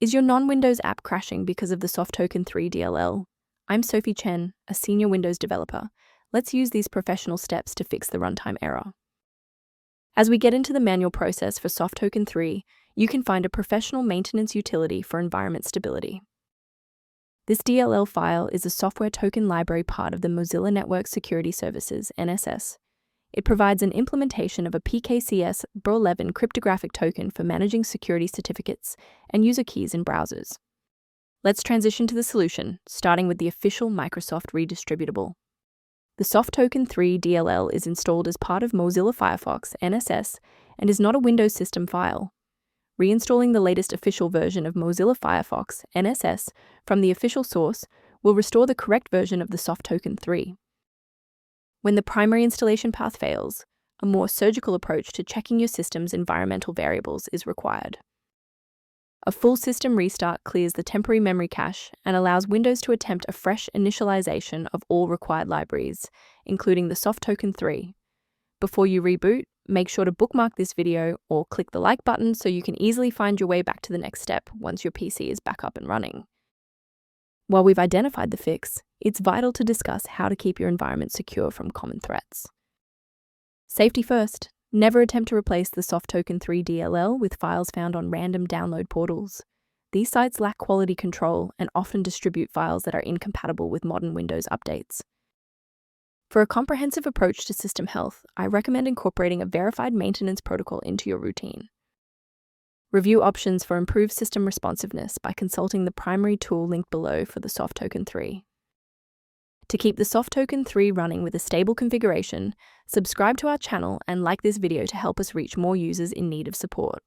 Is your non-Windows app crashing because of the Softokn3 DLL? I'm Sophie Chen, a senior Windows developer. Let's use these professional steps to fix the runtime error. As we get into the manual process for Softokn3, you can find a professional maintenance utility for environment stability. This DLL file is a software token library part of the Mozilla Network Security Services, NSS. It provides an implementation of a PKCS BR11 cryptographic token for managing security certificates and user keys in browsers. Let's transition to the solution, starting with the official Microsoft redistributable. The Softokn3 DLL is installed as part of Mozilla Firefox, NSS, and is not a Windows system file. Reinstalling the latest official version of Mozilla Firefox, NSS, from the official source will restore the correct version of the Softokn3. When the primary installation path fails, a more surgical approach to checking your system's environmental variables is required. A full system restart clears the temporary memory cache and allows Windows to attempt a fresh initialization of all required libraries, including the Softokn3. Before you reboot, make sure to bookmark this video or click the like button so you can easily find your way back to the next step once your PC is back up and running. While we've identified the fix, it's vital to discuss how to keep your environment secure from common threats. Safety first. Never attempt to replace the Softokn3 DLL with files found on random download portals. These sites lack quality control and often distribute files that are incompatible with modern Windows updates. For a comprehensive approach to system health, I recommend incorporating a verified maintenance protocol into your routine. Review options for improved system responsiveness by consulting the primary tool linked below for the Softokn3. To keep the Softokn3 running with a stable configuration, subscribe to our channel and like this video to help us reach more users in need of support.